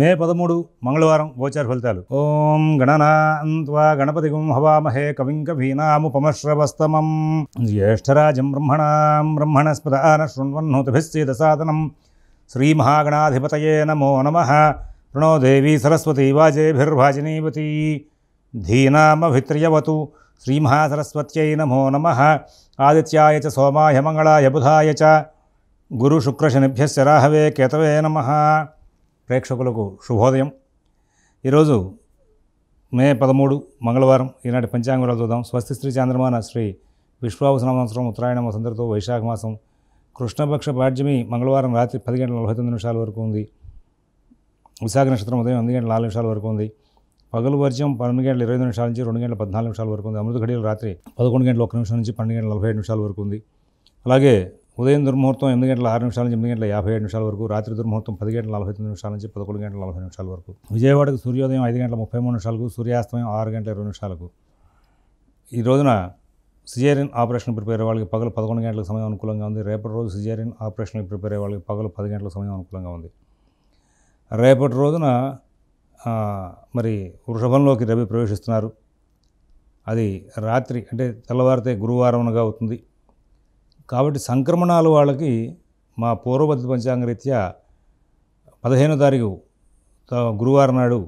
మే 13 మంగళవారం గోచార ఫలితాలు. ఓం గణనాన్త్వా గణపతిగం హవామహే కవిం కవీనాముపమశ్రవస్తమం జ్యేష్ఠరాజం బ్రహ్మణస్పదాన శృణ్వన్నోతిభిశ్చేదసాదనం శ్రీమహాగణాధిపతయే నమో నమః. ప్రణో దేవీ సరస్వతీ వాజేభిర్వాజినీవతీ ధీనామభిత్రియవతు. శ్రీమహాసరస్వత్యై నమో నమః. ఆదిత్యాయ చ సోమాయ మంగళాయ బుధాయ చ గురు శుక్రశనిభ్యశ్చ రాహవే కేతవే నమః. ప్రేక్షకులకు శుభోదయం. ఈరోజు మే 13 మంగళవారం. ఈనాటి పంచాంగాలు చూద్దాం. స్వస్తి శ్రీ చాంద్రమాన శ్రీ విశ్వావసు సంవత్సరం ఉత్తరాయణ మాసందరితో వైశాఖ మాసం కృష్ణపక్ష పాడ్యమి మంగళవారం రాత్రి 10:49 వరకు ఉంది. విశాఖ నక్షత్రం ఉదయం 8:04 వరకు ఉంది. పగలు వర్జం 11:25 నుంచి 2:14 వరకు ఉంది. అమృత ఘడియలు రాత్రి 11:01 నుంచి 12:47 వరకు ఉంది. అలాగే ఉదయం దుర్ముహూర్తం 8:06 నుంచి 8:57 వరకు. రాత్రి దుర్ముహూర్తం 10:49 నుంచి 11:40 వరకు. విజయవాడకు సూర్యోదయం 5:33 సూర్యాస్తమయం 6:20 ఈ రోజున సిజేరియన్ ఆపరేషన్ ప్రిపేర్ అయ్యే వాళ్ళకి పగలు 11 గంటలకు సమయం అనుకూలంగా ఉంది. రేపటి రోజు సిజేరియన్ ఆపరేషన్కి ప్రిపేర్ అయ్యే వాళ్ళకి పగలు 10 గంటల సమయం అనుకూలంగా ఉంది. రేపటి రోజున మరి వృషభంలోకి రవి ప్రవేశిస్తున్నారు. అది రాత్రి అంటే తెల్లవారితే గురువారంగా అవుతుంది. కాబట్టి సంక్రమణాలు వాళ్ళకి మా పూర్వపద్ధతి పంచాంగ రీత్యా 15వ తారీఖు గురువారం నాడు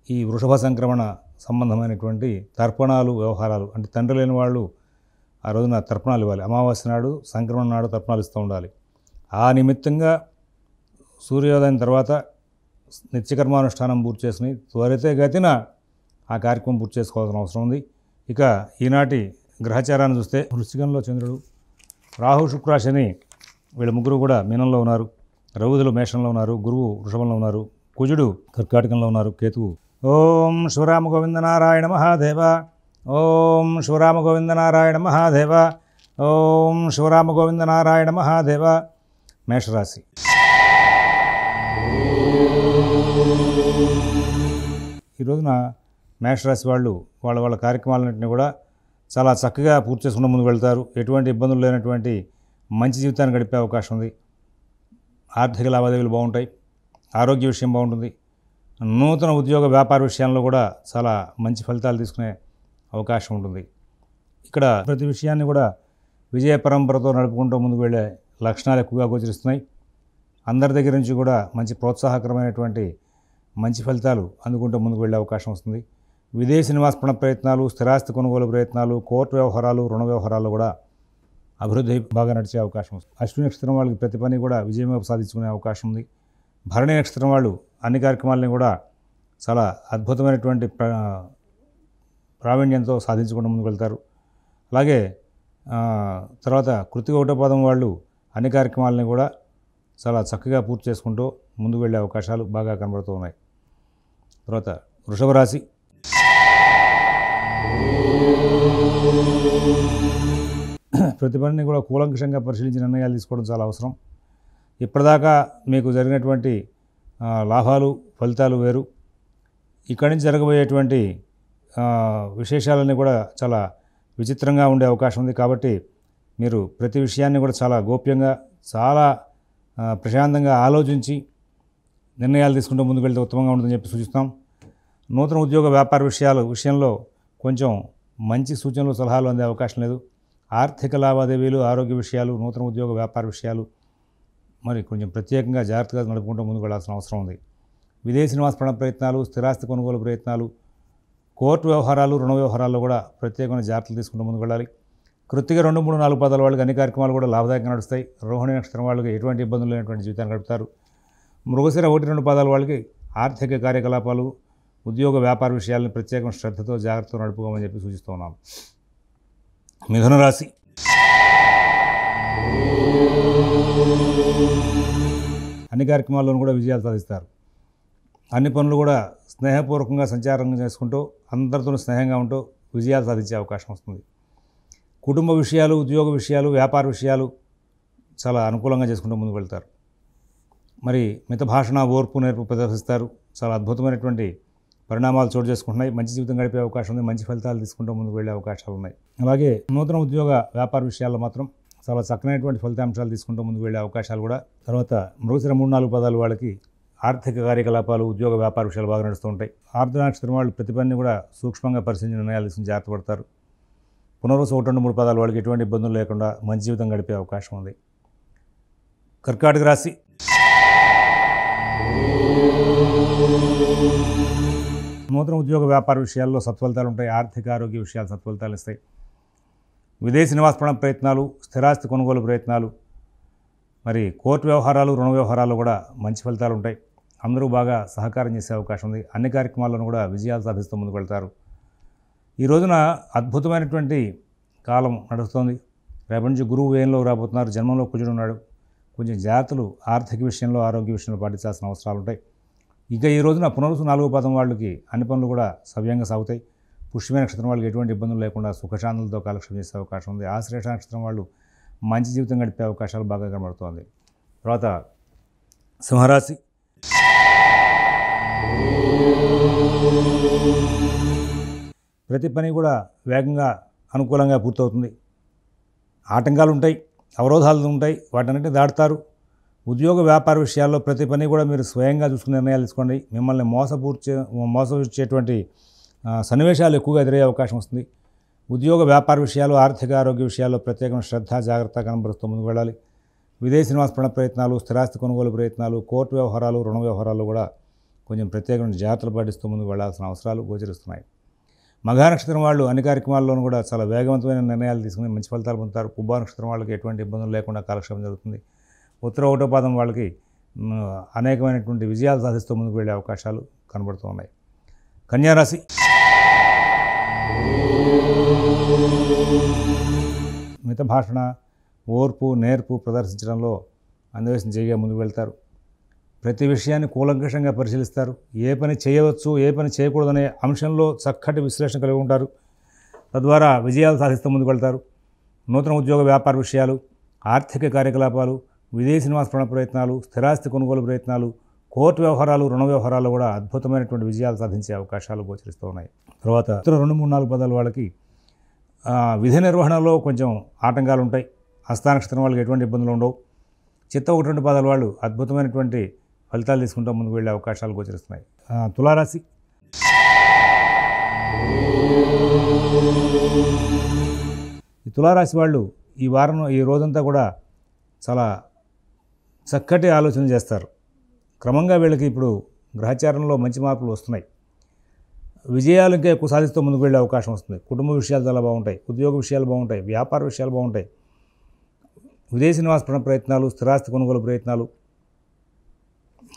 ఈ వృషభ సంక్రమణ సంబంధమైనటువంటి తర్పణాలు వ్యవహారాలు అంటే తండ్రి లేని వాళ్ళు ఆ రోజున తర్పణాలు ఇవ్వాలి. అమావాస్య నాడు సంక్రమణ నాడు తర్పణాలు ఇస్తూ ఉండాలి. ఆ నిమిత్తంగా సూర్యోదయం తర్వాత నిత్యకర్మానుష్ఠానం పూర్తి చేసుకుని త్వరితగతిన ఆ కార్యక్రమం పూర్తి చేసుకోవాల్సిన అవసరం ఉంది. ఇక ఈనాటి గ్రహచారాన్ని చూస్తే వృశ్చికంలో చంద్రుడు, రాహు శుక్ర శని వీళ్ళ ముగ్గురు కూడా మీనంలో ఉన్నారు. రవుదులు మేషంలో ఉన్నారు. గురువు వృషభంలో ఉన్నారు. కుజుడు కర్కాటకంలో ఉన్నారు. కేతువు. ఓం శివరామ గోవింద నారాయణ మహాదేవ. ఓం శివరామ గోవింద నారాయణ మహాదేవ. ఓం శివరామ గోవింద నారాయణ మహాదేవ. మేషరాశి. ఈ రోజున మేషరాశి వాళ్ళు వాళ్ళ కార్యక్రమాలన్నింటినీ కూడా చాలా చక్కగా పూర్తి చేసుకుంటూ ముందుకు వెళ్తారు. ఎటువంటి ఇబ్బందులు లేనటువంటి మంచి జీవితాన్ని గడిపే అవకాశం ఉంది. ఆర్థిక లావాదేవీలు బాగుంటాయి. ఆరోగ్య విషయం బాగుంటుంది. నూతన ఉద్యోగ వ్యాపార విషయాల్లో కూడా చాలా మంచి ఫలితాలు తీసుకునే అవకాశం ఉంటుంది. ఇక్కడ ప్రతి విషయాన్ని కూడా విజయ పరంపరతో నడుపుకుంటూ ముందుకు వెళ్ళే లక్షణాలు ఎక్కువగా గోచరిస్తున్నాయి. అందరి దగ్గర నుంచి కూడా మంచి ప్రోత్సాహకరమైనటువంటి మంచి ఫలితాలు అందుకుంటూ ముందుకు వెళ్ళే అవకాశం వస్తుంది. విదేశీ నివాస ప్రయత్నాలు, స్థిరాస్తి కొనుగోలు ప్రయత్నాలు, కోర్టు వ్యవహారాలు, రుణ వ్యవహారాలు కూడా అభివృద్ధి బాగా నడిచే అవకాశం వస్తుంది. అశ్విని నక్షత్రం వాళ్ళకి ప్రతి పని కూడా విజయం సాధించుకునే అవకాశం ఉంది. భరణి నక్షత్రం వాళ్ళు అన్ని కార్యక్రమాలని కూడా చాలా అద్భుతమైనటువంటి ప్రావీణ్యంతో సాధించుకుంటూ ముందుకు వెళ్తారు. అలాగే తర్వాత కృతిక ఒకటో పాదం వాళ్ళు అన్ని కార్యక్రమాలని కూడా చాలా చక్కగా పూర్తి చేసుకుంటూ ముందుకు వెళ్ళే అవకాశాలు బాగా కనబడుతూ ఉన్నాయి. తర్వాత వృషభ రాశి. ప్రతి పనిని కూడా కూలంకషంగా పరిశీలించి నిర్ణయాలు తీసుకోవడం చాలా అవసరం. ఇప్పటిదాకా మీకు జరిగినటువంటి లాభాలు ఫలితాలు వేరు. ఇక్కడి నుంచి జరగబోయేటువంటి విశేషాలన్నీ కూడా చాలా విచిత్రంగా ఉండే అవకాశం ఉంది. కాబట్టి మీరు ప్రతి విషయాన్ని కూడా చాలా గోప్యంగా చాలా ప్రశాంతంగా ఆలోచించి నిర్ణయాలు తీసుకుంటూ ముందుకు వెళ్తే ఉత్తమంగా ఉంటుందని చెప్పి సూచిస్తాం. నూతన ఉద్యోగ వ్యాపార విషయంలో కొంచెం మంచి సూచనలు సలహాలు అందే అవకాశం లేదు. ఆర్థిక లావాదేవీలు, ఆరోగ్య విషయాలు, నూతన ఉద్యోగ వ్యాపార విషయాలు మరి కొంచెం ప్రత్యేకంగా జాగ్రత్తగా నడుపుకుంటూ ముందుకు వెళ్ళాల్సిన అవసరం ఉంది. విదేశీ నివాస ప్రయత్నాలు, స్థిరాస్తి కొనుగోలు ప్రయత్నాలు, కోర్టు వ్యవహారాలు, రుణ వ్యవహారాల్లో కూడా ప్రత్యేకమైన జాగ్రత్తలు తీసుకుంటూ ముందుకు వెళ్ళాలి. కృత్తిక 2, 3, 4 పాదాల వాళ్ళకి అన్ని కార్యక్రమాలు కూడా లాభదాయకంగా నడుస్తాయి. రోహిణి నక్షత్రం వాళ్ళకి ఎటువంటి ఇబ్బందులు లేనటువంటి జీవితాన్ని గడుపుతారు. మృగశిర 1, 2 పాదాల వాళ్ళకి ఆర్థిక కార్యకలాపాలు, ఉద్యోగ వ్యాపార విషయాలను ప్రత్యేకమైన శ్రద్ధతో జాగ్రత్తగా నడుపుకోమని చెప్పి సూచిస్తూ ఉన్నాం. మిథున రాశి. అన్ని కార్యక్రమాల్లోనూ కూడా విజయాలు సాధిస్తారు. అన్ని పనులు కూడా స్నేహపూర్వకంగా సంచారం చేసుకుంటూ అందరితో స్నేహంగా ఉంటూ విజయాలు సాధించే అవకాశం వస్తుంది. కుటుంబ విషయాలు, ఉద్యోగ విషయాలు, వ్యాపార విషయాలు చాలా అనుకూలంగా చేసుకుంటూ ముందుకు వెళ్తారు. మరి మితభాషణ, ఓర్పు, నేర్పు ప్రదర్శిస్తారు. చాలా అద్భుతమైనటువంటి పరిణామాలు చోటు చేసుకుంటున్నాయి. మంచి జీవితం గడిపే అవకాశం ఉంది. మంచి ఫలితాలు తీసుకుంటూ ముందుకు వెళ్ళే అవకాశాలు ఉన్నాయి. అలాగే నూతన ఉద్యోగ వ్యాపార విషయాల్లో మాత్రం చాలా చక్కనైనటువంటి ఫలితాంశాలు తీసుకుంటూ ముందుకు వెళ్ళే అవకాశాలు కూడా. తర్వాత మృగశిర 3, 4 పాదాలు వాళ్ళకి ఆర్థిక కార్యకలాపాలు, ఉద్యోగ వ్యాపార విషయాలు బాగా నడుస్తూ ఉంటాయి. ఆర్ద్ర నక్షత్రం వాళ్ళు ప్రతి పనిని కూడా సూక్ష్మంగా పరిశీలించి నిర్ణయాలు తీసుకుని జాగ్రత్త పడతారు. పునర్వసు 1, 2, 3 పాదాల వాళ్ళకి ఎటువంటి ఇబ్బందులు లేకుండా మంచి జీవితం గడిపే అవకాశం ఉంది. కర్కాటక రాశి. నూతన ఉద్యోగ వ్యాపార విషయాల్లో సత్ఫలితాలు ఉంటాయి. ఆర్థిక ఆరోగ్య విషయాలు సత్ఫలితాలు ఇస్తాయి. విదేశీ నివాస ప్రయత్నాలు, స్థిరాస్తి కొనుగోలు ప్రయత్నాలు, మరి కోర్టు వ్యవహారాలు, రుణ వ్యవహారాలు కూడా మంచి ఫలితాలు ఉంటాయి. అందరూ బాగా సహకారం చేసే అవకాశం ఉంది. అన్ని కార్యక్రమాలను కూడా విజయాలు సాధిస్తూ ముందుకు వెళ్తారు. ఈ రోజున అద్భుతమైనటువంటి కాలం నడుస్తుంది. రేపటి నుంచి గురువు వ్యయంలో రాబోతున్నారు. జన్మంలో కుజుడు ఉన్నాడు. కొంచెం జాగ్రత్తలు ఆర్థిక విషయంలో, ఆరోగ్య విషయంలో పాటించాల్సిన అవసరాలు ఉంటాయి. ఇక ఈ రోజున పునరుసు 4వ పాదం వాళ్ళకి అన్ని పనులు కూడా సవ్యంగా సాగుతాయి. పుష్యమి నక్షత్రం వాళ్ళకి ఎటువంటి ఇబ్బందులు లేకుండా సుఖశాంతులతో కాలక్షేపం చేసే అవకాశం ఉంది. ఆశ్లేష నక్షత్రం వాళ్ళు మంచి జీవితం గడిపే అవకాశాలు బాగా కనబడుతోంది. తర్వాత సింహరాశి. ప్రతి పని కూడా వేగంగా అనుకూలంగా పూర్తవుతుంది. ఆటంకాలు ఉంటాయి, అవరోధాలు ఉంటాయి, వాటన్నిటిని దాటుతారు. ఉద్యోగ వ్యాపార విషయాల్లో ప్రతి పని కూడా మీరు స్వయంగా చూసుకునే నిర్ణయాలు తీసుకోండి. మిమ్మల్ని మోసపూర్చేటువంటి సన్నివేశాలు ఎక్కువగా ఎదురయ్యే అవకాశం వస్తుంది. ఉద్యోగ వ్యాపార విషయాలు, ఆర్థిక ఆరోగ్య విషయాల్లో ప్రత్యేకమైన శ్రద్ధ, జాగ్రత్త కనబరుస్తూ ముందుకు వెళ్ళాలి. విదేశీ నివాస ప్రయత్నాలు, స్థిరాస్తి కొనుగోలు ప్రయత్నాలు, కోర్టు వ్యవహారాలు, రుణ వ్యవహారాలు కూడా కొంచెం ప్రత్యేకమైన జాగ్రత్తలు పాటిస్తూ ముందుకు వెళ్లాల్సిన అవసరాలు గోచరిస్తున్నాయి. మఘా నక్షత్రం వాళ్ళు అన్ని కార్యక్రమాల్లోనూ కూడా చాలా వేగవంతమైన నిర్ణయాలు తీసుకుని మంచి ఫలితాలు పొందుతారు. పుబ్బా నక్షత్రం వాళ్ళకి ఎటువంటి ఇబ్బందులు లేకుండా కాలక్షేపం జరుగుతుంది. ఉత్తర 1వ పాదం వాళ్ళకి అనేకమైనటువంటి విజయాలు సాధిస్తూ ముందుకు వెళ్ళే అవకాశాలు కనబడుతూ ఉన్నాయి. కన్యారాశి. మిత భాషణ, ఓర్పు, నేర్పు ప్రదర్శించడంలో అన్వేషణ చేయగా ముందుకు వెళ్తారు. ప్రతి విషయాన్ని కూలంకషంగా పరిశీలిస్తారు. ఏ పని చేయవచ్చు, ఏ పని చేయకూడదనే అంశంలో చక్కటి విశ్లేషణ కలిగి ఉంటారు. తద్వారా విజయాలు సాధిస్తూ ముందుకు వెళ్తారు. నూతన ఉద్యోగ వ్యాపార విషయాలు, ఆర్థిక కార్యకలాపాలు, విదేశీ నివాస ప్రయత్నాలు, స్థిరాస్తి కొనుగోలు ప్రయత్నాలు, కోర్టు వ్యవహారాలు, రుణ వ్యవహారాలు కూడా అద్భుతమైనటువంటి విజయాలు సాధించే అవకాశాలు గోచరిస్తూ ఉన్నాయి. తర్వాత 2, 3, 4 పదాల వాళ్ళకి విధి నిర్వహణలో కొంచెం ఆటంకాలు ఉంటాయి. హస్త నక్షత్రం వాళ్ళకి ఎటువంటి ఇబ్బందులు ఉండవు. చిత్త 1, 2 పదాల వాళ్ళు అద్భుతమైనటువంటి ఫలితాలు తీసుకుంటూ ముందుకు వెళ్ళే అవకాశాలు గోచరిస్తున్నాయి. తులారాశి. ఈ తులారాశి వాళ్ళు ఈ రోజంతా కూడా చాలా చక్కటి ఆలోచన చేస్తారు. క్రమంగా వీళ్ళకి ఇప్పుడు గ్రహచారంలో మంచి మార్పులు వస్తున్నాయి. విజయాలు ఇంకా ఎక్కువ సాధిస్తూ ముందుకు వెళ్ళే అవకాశం వస్తుంది. కుటుంబ విషయాలు చాలా బాగుంటాయి. ఉద్యోగ విషయాలు బాగుంటాయి. వ్యాపార విషయాలు బాగుంటాయి. విదేశీ నివాస ప్రయత్నాలు, స్థిరాస్తి కొనుగోలు ప్రయత్నాలు,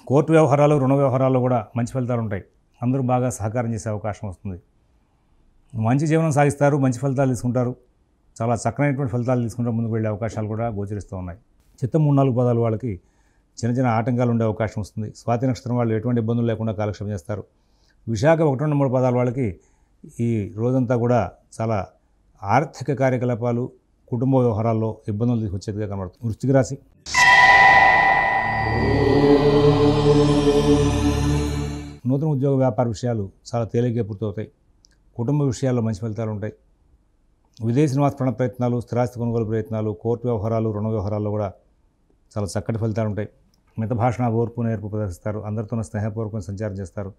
కోర్టు వ్యవహారాలు, రుణ వ్యవహారాలు కూడా మంచి ఫలితాలు ఉంటాయి. అందరూ బాగా సహకారం చేసే అవకాశం వస్తుంది. మంచి జీవనం సాగిస్తారు. మంచి ఫలితాలు తీసుకుంటారు. చాలా చక్కనైనటువంటి ఫలితాలు తీసుకుంటూ ముందుకు వెళ్ళే అవకాశాలు కూడా గోచరిస్తూ ఉన్నాయి. చిత్త 3, 4 పదాల వాళ్ళకి చిన్న చిన్న ఆటంకాలు ఉండే అవకాశం వస్తుంది. స్వాతి నక్షత్రం వాళ్ళు ఎటువంటి ఇబ్బందులు లేకుండా కాలక్షేపం చేస్తారు. విశాఖ 1, 2, 3 పదాల వాళ్ళకి ఈ రోజంతా కూడా చాలా ఆర్థిక కార్యకలాపాలు, కుటుంబ వ్యవహారాల్లో ఇబ్బందులు తీసుకొచ్చేదిగా కనబడుతుంది. వృశ్చిక రాశి. నూతన ఉద్యోగ వ్యాపార విషయాలు చాలా తేలిగ్గా పూర్తవుతాయి. కుటుంబ విషయాల్లో మంచి ఫలితాలు ఉంటాయి. విదేశీ నివాస ప్రయత్నాలు, స్థిరాస్తి కొనుగోలు ప్రయత్నాలు, కోర్టు వ్యవహారాలు, రుణ వ్యవహారాల్లో కూడా చాలా చక్కటి ఫలితాలు ఉంటాయి. మిత భాషణ, ఓర్పు, నేర్పు ప్రదర్శిస్తారు. అందరితోనూ స్నేహపూర్వకంగా సంచారం చేస్తారు.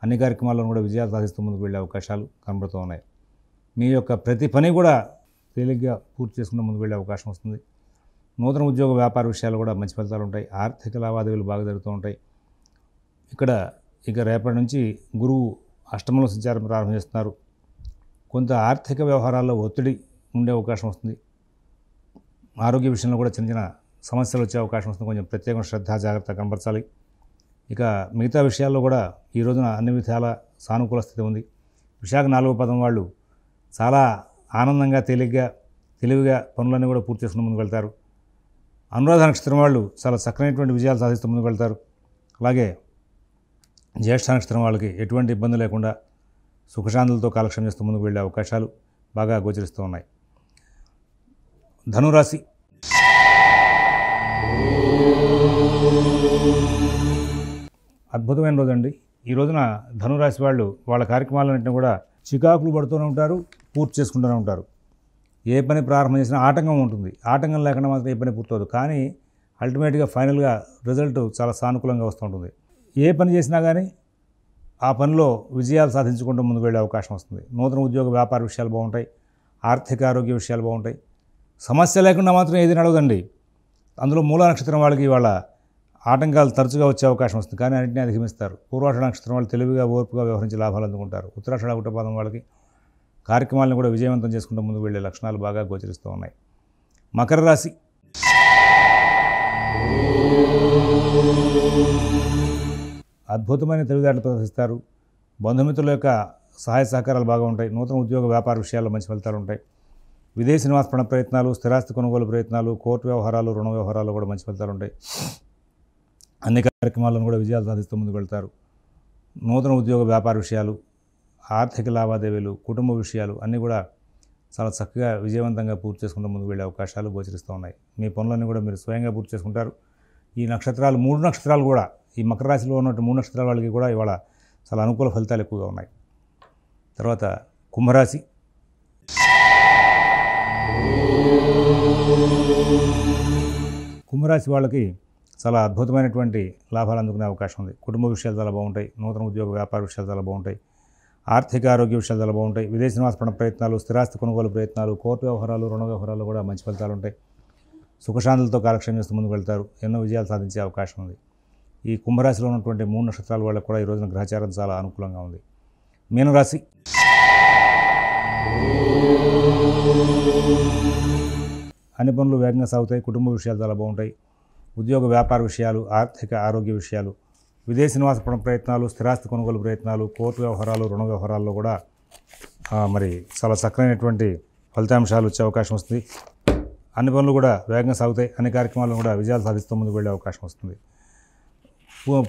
అన్ని కార్యక్రమాల్లో కూడా విజయాలు సాధిస్తూ ముందుకు వెళ్ళే అవకాశాలు కనబడుతూ ఉన్నాయి. మీ యొక్క ప్రతి పని కూడా తేలిగ్గా పూర్తి చేసుకుంటూ ముందుకు వెళ్ళే అవకాశం వస్తుంది. నూతన ఉద్యోగ వ్యాపార విషయాలు కూడా మంచి ఫలితాలు ఉంటాయి. ఆర్థిక లావాదేవీలు బాగా జరుగుతూ ఉంటాయి. ఇక రేపటి నుంచి గురువు అష్టమంలో సంచారం ప్రారంభం చేస్తున్నారు. కొంత ఆర్థిక వ్యవహారాల్లో ఒత్తిడి ఉండే అవకాశం వస్తుంది. ఆరోగ్య విషయంలో కూడా చిన్న చిన్న సమస్యలు వచ్చే అవకాశం వస్తుంది. కొంచెం ప్రత్యేకమైన శ్రద్ధ, జాగ్రత్త కనబరచాలి. ఇక మిగతా విషయాల్లో కూడా ఈ రోజున అన్ని విధాల సానుకూల స్థితి ఉంది. విశాఖ 4వ పదం వాళ్ళు చాలా ఆనందంగా, తెలివిగా పనులన్నీ కూడా పూర్తి చేసుకుని ముందుకు వెళ్తారు. అనురాధ నక్షత్రం వాళ్ళు చాలా చక్కనైనటువంటి విజయాలు సాధిస్తూ ముందుకు వెళ్తారు. అలాగే జ్యేష్ఠ నక్షత్రం వాళ్ళకి ఎటువంటి ఇబ్బంది లేకుండా సుఖశాంతులతో కాలక్షేపం చేస్తూ ముందుకు వెళ్ళే అవకాశాలు బాగా గోచరిస్తూ ఉన్నాయి. ధనురాశి. అద్భుతమైన రోజండి. ఈ రోజున ధనురాశి వాళ్ళు వాళ్ళ కార్యక్రమాలన్నింటినీ కూడా చికాకులు పడుతూనే ఉంటారు, పూర్తి చేసుకుంటూనే ఉంటారు. ఏ పని ప్రారంభం చేసినా ఆటంకం ఉంటుంది. ఆటంకం లేకుండా మాత్రం ఏ పని పూర్తవుతుంది. కానీ అల్టిమేట్గా ఫైనల్గా రిజల్ట్ చాలా సానుకూలంగా వస్తూ ఉంటుంది. ఏ పని చేసినా కానీ ఆ పనిలో విజయాలు సాధించుకుంటూ ముందుకు వెళ్ళే అవకాశం వస్తుంది. నూతన ఉద్యోగ వ్యాపార విషయాలు బాగుంటాయి. ఆర్థిక ఆరోగ్య విషయాలు బాగుంటాయి. సమస్య లేకుండా మాత్రం ఏది నడవదండి. అందులో మూల నక్షత్రం వాళ్ళకి ఇవాళ ఆటంకాలు తరచుగా వచ్చే అవకాశం వస్తుంది, కానీ అన్నింటినీ అధిగమిస్తారు. పూర్వాషాఢ నక్షత్రం వాళ్ళు తెలివిగా ఓర్పుగా వ్యవహరించి లాభాలు అందుకుంటారు. ఉత్తరాషాఢ కుటుంబం వాళ్ళకి కార్యక్రమాలను కూడా విజయవంతం చేసుకుంటూ ముందుకు వెళ్ళే లక్షణాలు బాగా గోచరిస్తూ ఉన్నాయి. మకర రాశి. అద్భుతమైన తెలివితేటలు ప్రదర్శిస్తారు. బంధుమిత్రుల యొక్క సహాయ సహకారాలు బాగా ఉంటాయి. నూతన ఉద్యోగ వ్యాపార విషయాల్లో మంచి ఫలితాలు ఉంటాయి. విదేశీ నివాస ప్రయత్నాలు, స్థిరాస్తి కొనుగోలు ప్రయత్నాలు, కోర్టు వ్యవహారాలు, రుణ వ్యవహారాలు కూడా మంచి ఫలితాలు ఉంటాయి. అన్ని కార్యక్రమాలను కూడా విజయాలు సాధిస్తూ ముందుకు వెళ్తారు. నూతన ఉద్యోగ వ్యాపార విషయాలు, ఆర్థిక లావాదేవీలు, కుటుంబ విషయాలు అన్నీ కూడా చాలా చక్కగా విజయవంతంగా పూర్తి చేసుకుంటూ ముందుకు వెళ్ళే అవకాశాలు గోచరిస్తూ ఉన్నాయి. మీ పనులన్నీ కూడా మీరు స్వయంగా పూర్తి చేసుకుంటారు. ఈ నక్షత్రాలు 3 నక్షత్రాలు కూడా, ఈ మకర రాశిలో ఉన్నట్టు 3 నక్షత్రాల వాళ్ళకి కూడా ఇవాళ చాలా అనుకూల ఫలితాలు ఎక్కువగా ఉన్నాయి. తర్వాత కుంభరాశి. కుంభరాశి వాళ్ళకి చాలా అద్భుతమైనటువంటి లాభాలు అందుకునే అవకాశం ఉంది. కుటుంబ విషయాలు చాలా బాగుంటాయి. నూతన ఉద్యోగ వ్యాపార విషయాలు చాలా బాగుంటాయి. ఆర్థిక ఆరోగ్య విషయాలు చాలా బాగుంటాయి. విదేశీ నివాస ప్రయత్నాలు, స్థిరాస్తి కొనుగోలు ప్రయత్నాలు, కోర్టు వ్యవహారాలు, రుణ వ్యవహారాలు కూడా మంచి ఫలితాలు ఉంటాయి. సుఖశాంతులతో కాలక్షేమం చేస్తూ ముందుకు వెళ్తారు. ఎన్నో విజయాలు సాధించే అవకాశం ఉంది. ఈ కుంభరాశిలో ఉన్నటువంటి 3 నక్షత్రాల వాళ్ళకు కూడా ఈ రోజున గ్రహచారం చాలా అనుకూలంగా ఉంది. మీనరాశి. అన్ని పనులు వేగంగా సాగుతాయి. కుటుంబ విషయాలు చాలా బాగుంటాయి. ఉద్యోగ వ్యాపార విషయాలు, ఆర్థిక ఆరోగ్య విషయాలు, విదేశీ నివాస ప్రయత్నాలు, స్థిరాస్తి కొనుగోలు ప్రయత్నాలు, కోర్టు వ్యవహారాలు, రుణ వ్యవహారాల్లో కూడా మరి చాలా చక్కనైనటువంటి ఫలితాంశాలు వచ్చే అవకాశం వస్తుంది. అన్ని పనులు కూడా వేగంగా సాగుతాయి. అన్ని కార్యక్రమాలను కూడా విజయాలు సాధిస్తూ ముందుకు వెళ్ళే అవకాశం వస్తుంది.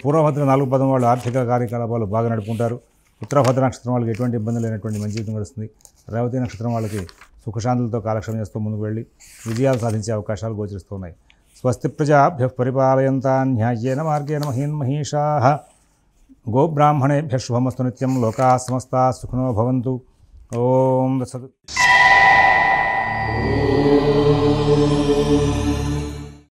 పూర్వభద్ర 4 పదం వాళ్ళు ఆర్థిక కార్యకలాపాలు బాగా నడుపుకుంటారు. ఉత్తరాభద్ర నక్షత్రం వాళ్ళకి ఎటువంటి ఇబ్బంది లేనటువంటి మంచి జీవితం గడుస్తుంది. రేవతి నక్షత్రం వాళ్ళకి సుఖశాంతులతో కాలక్షేమం చేస్తూ ముందుకు వెళ్ళి విజయాలు సాధించే అవకాశాలు గోచరిస్తున్నాయి. స్వస్తి ప్రజాభ్యః పరిపాలయంతాం న్యాయేన మార్గేణ మహీన్మహీషాః. గోబ్రాహ్మణేభ్యః శుభమస్తు నిత్యం. లోకాః సమస్తాః సుఖినో భవంతు. ఓం తత్సత్.